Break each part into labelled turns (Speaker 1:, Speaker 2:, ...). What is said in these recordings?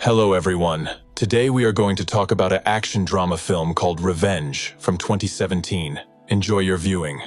Speaker 1: Hello everyone. Today we are going to talk about an action drama film called Revenge from 2017. Enjoy your viewing.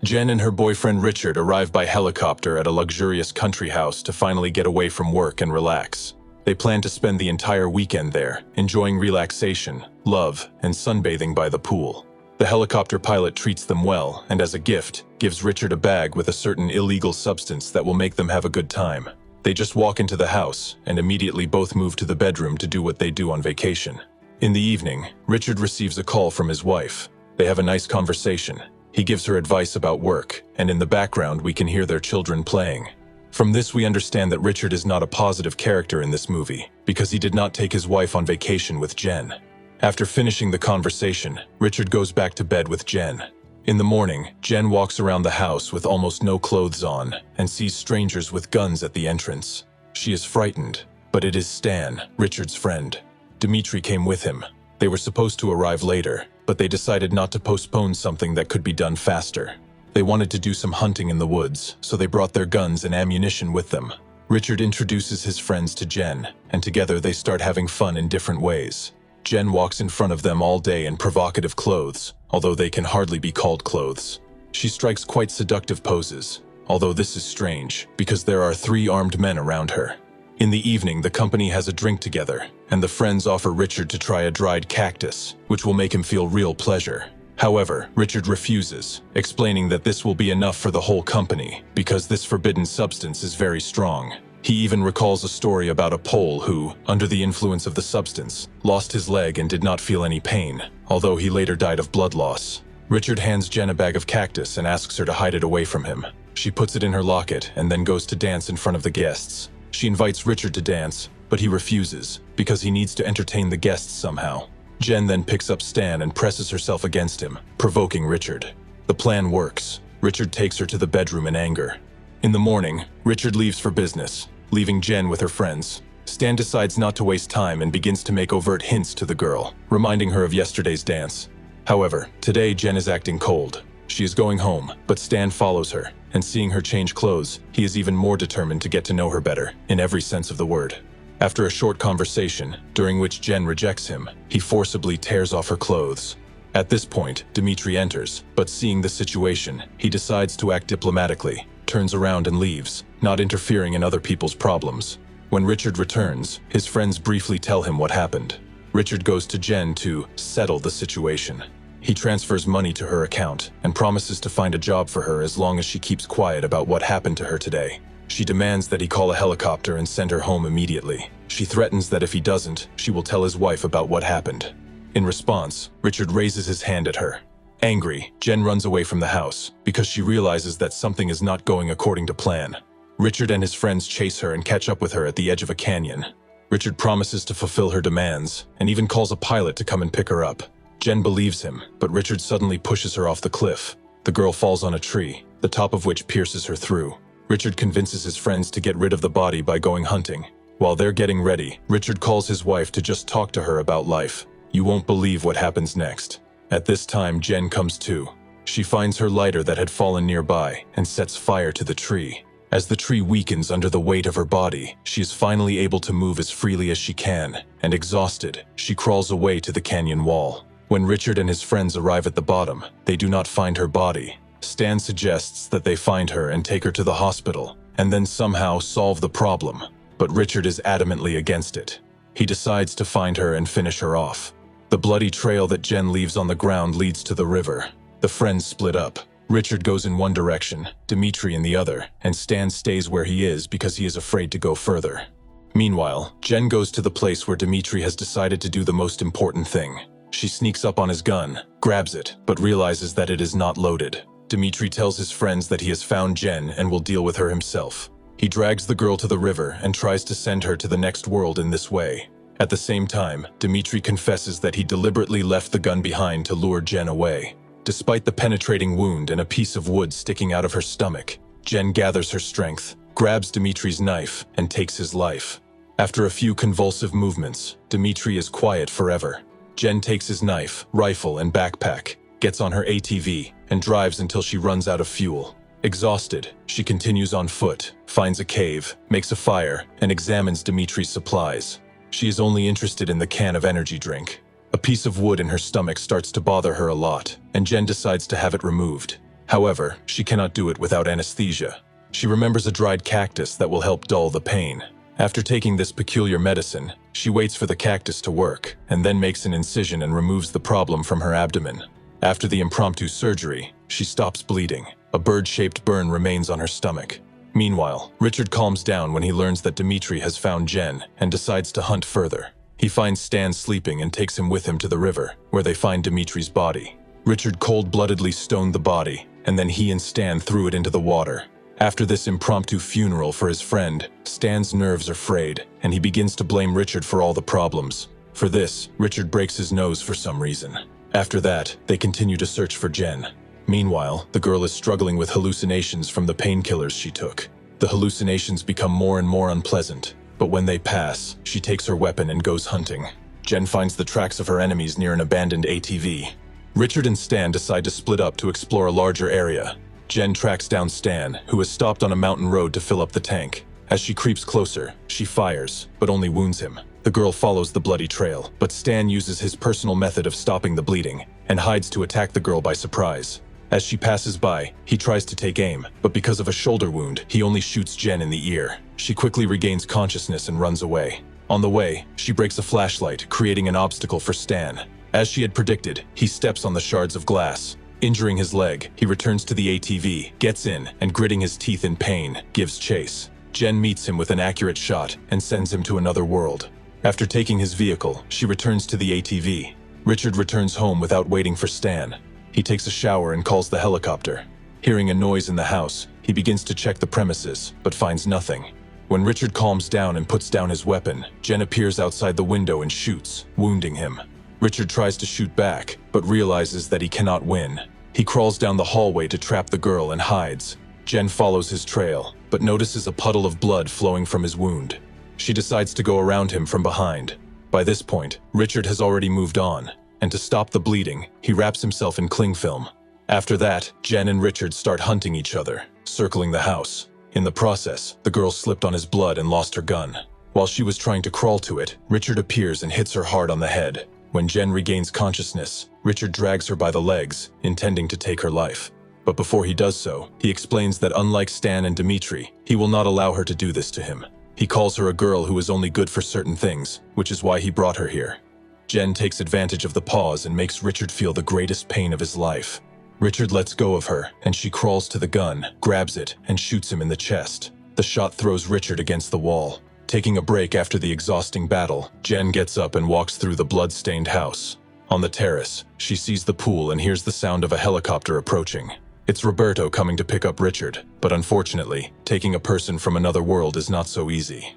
Speaker 1: Jen and her boyfriend Richard arrive by helicopter at a luxurious country house to finally get away from work and relax. They plan to spend the entire weekend there, enjoying relaxation, love, and sunbathing by the pool. The helicopter pilot treats them well and as a gift, gives Richard a bag with a certain illegal substance that will make them have a good time. They just walk into the house and immediately both move to the bedroom to do what they do on vacation. In the evening, Richard receives a call from his wife. They have a nice conversation. He gives her advice about work, and in the background we can hear their children playing. From this we understand that Richard is not a positive character in this movie, because he did not take his wife on vacation with Jen. After finishing the conversation, Richard goes back to bed with Jen. In the morning, Jen walks around the house with almost no clothes on and sees strangers with guns at the entrance. She is frightened, but it is Stan, Richard's friend. Dimitri came with him. They were supposed to arrive later, but they decided not to postpone something that could be done faster. They wanted to do some hunting in the woods, so they brought their guns and ammunition with them. Richard introduces his friends to Jen, and together they start having fun in different ways. Jen walks in front of them all day in provocative clothes, although they can hardly be called clothes. She strikes quite seductive poses, although this is strange, because there are 3 armed men around her. In the evening, the company has a drink together, and the friends offer Richard to try a dried cactus, which will make him feel real pleasure. However, Richard refuses, explaining that this will be enough for the whole company, because this forbidden substance is very strong. He even recalls a story about a Pole who, under the influence of the substance, lost his leg and did not feel any pain, although he later died of blood loss. Richard hands Jen a bag of cactus and asks her to hide it away from him. She puts it in her locket and then goes to dance in front of the guests. She invites Richard to dance, but he refuses, because he needs to entertain the guests somehow. Jen then picks up Stan and presses herself against him, provoking Richard. The plan works. Richard takes her to the bedroom in anger. In the morning, Richard leaves for business, leaving Jen with her friends. Stan decides not to waste time and begins to make overt hints to the girl, reminding her of yesterday's dance. However, today Jen is acting cold. She is going home, but Stan follows her, and seeing her change clothes, he is even more determined to get to know her better, in every sense of the word. After a short conversation, during which Jen rejects him, he forcibly tears off her clothes. At this point, Dimitri enters, but seeing the situation, he decides to act diplomatically, turns around and leaves, not interfering in other people's problems. When Richard returns, his friends briefly tell him what happened. Richard goes to Jen to settle the situation. He transfers money to her account and promises to find a job for her as long as she keeps quiet about what happened to her today. She demands that he call a helicopter and send her home immediately. She threatens that if he doesn't, she will tell his wife about what happened. In response, Richard raises his hand at her. Angry, Jen runs away from the house because she realizes that something is not going according to plan. Richard and his friends chase her and catch up with her at the edge of a canyon. Richard promises to fulfill her demands and even calls a pilot to come and pick her up. Jen believes him, but Richard suddenly pushes her off the cliff. The girl falls on a tree, the top of which pierces her through. Richard convinces his friends to get rid of the body by going hunting. While they're getting ready, Richard calls his wife to just talk to her about life. You won't believe what happens next. At this time, Jen comes to. She finds her lighter that had fallen nearby and sets fire to the tree. As the tree weakens under the weight of her body, she is finally able to move as freely as she can, and exhausted, she crawls away to the canyon wall. When Richard and his friends arrive at the bottom, they do not find her body. Stan suggests that they find her and take her to the hospital, and then somehow solve the problem, but Richard is adamantly against it. He decides to find her and finish her off. The bloody trail that Jen leaves on the ground leads to the river. The friends split up. Richard goes in one direction, Dimitri in the other, and Stan stays where he is because he is afraid to go further. Meanwhile, Jen goes to the place where Dimitri has decided to do the most important thing. She sneaks up on his gun, grabs it, but realizes that it is not loaded. Dimitri tells his friends that he has found Jen and will deal with her himself. He drags the girl to the river and tries to send her to the next world in this way. At the same time, Dimitri confesses that he deliberately left the gun behind to lure Jen away. Despite the penetrating wound and a piece of wood sticking out of her stomach, Jen gathers her strength, grabs Dimitri's knife, and takes his life. After a few convulsive movements, Dimitri is quiet forever. Jen takes his knife, rifle, and backpack, gets on her ATV, and drives until she runs out of fuel. Exhausted, she continues on foot, finds a cave, makes a fire, and examines Dimitri's supplies. She is only interested in the can of energy drink. A piece of wood in her stomach starts to bother her a lot, and Jen decides to have it removed. However, she cannot do it without anesthesia. She remembers a dried cactus that will help dull the pain. After taking this peculiar medicine, she waits for the cactus to work, and then makes an incision and removes the problem from her abdomen. After the impromptu surgery, she stops bleeding. A bird-shaped burn remains on her stomach. Meanwhile, Richard calms down when he learns that Dimitri has found Jen and decides to hunt further. He finds Stan sleeping and takes him with him to the river, where they find Dimitri's body. Richard cold-bloodedly stoned the body, and then he and Stan threw it into the water. After this impromptu funeral for his friend, Stan's nerves are frayed, and he begins to blame Richard for all the problems. For this, Richard breaks his nose for some reason. After that, they continue to search for Jen. Meanwhile, the girl is struggling with hallucinations from the painkillers she took. The hallucinations become more and more unpleasant, but when they pass, she takes her weapon and goes hunting. Jen finds the tracks of her enemies near an abandoned ATV. Richard and Stan decide to split up to explore a larger area. Jen tracks down Stan, who has stopped on a mountain road to fill up the tank. As she creeps closer, she fires, but only wounds him. The girl follows the bloody trail, but Stan uses his personal method of stopping the bleeding and hides to attack the girl by surprise. As she passes by, he tries to take aim, but because of a shoulder wound, he only shoots Jen in the ear. She quickly regains consciousness and runs away. On the way, she breaks a flashlight, creating an obstacle for Stan. As she had predicted, he steps on the shards of glass. Injuring his leg, he returns to the ATV, gets in, and gritting his teeth in pain, gives chase. Jen meets him with an accurate shot and sends him to another world. After taking his vehicle, she returns to the ATV. Richard returns home without waiting for Stan. He takes a shower and calls the helicopter. Hearing a noise in the house, he begins to check the premises, but finds nothing. When Richard calms down and puts down his weapon, Jen appears outside the window and shoots, wounding him. Richard tries to shoot back, but realizes that he cannot win. He crawls down the hallway to trap the girl and hides. Jen follows his trail, but notices a puddle of blood flowing from his wound. She decides to go around him from behind. By this point, Richard has already moved on, and to stop the bleeding, he wraps himself in cling film. After that, Jen and Richard start hunting each other, circling the house. In the process, the girl slipped on his blood and lost her gun. While she was trying to crawl to it, Richard appears and hits her hard on the head. When Jen regains consciousness, Richard drags her by the legs, intending to take her life. But before he does so, he explains that unlike Stan and Dimitri, he will not allow her to do this to him. He calls her a girl who is only good for certain things, which is why he brought her here. Jen takes advantage of the pause and makes Richard feel the greatest pain of his life. Richard lets go of her, and she crawls to the gun, grabs it, and shoots him in the chest. The shot throws Richard against the wall. Taking a break after the exhausting battle, Jen gets up and walks through the blood-stained house. On the terrace, she sees the pool and hears the sound of a helicopter approaching. It's Roberto coming to pick up Richard, but unfortunately, taking a person from another world is not so easy.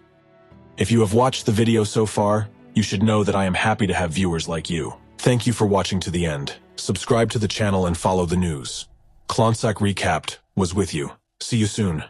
Speaker 1: If you have watched the video so far, you should know that I am happy to have viewers like you. Thank you for watching to the end. Subscribe to the channel and follow the news. Klonsak Recapped was with you. See you soon.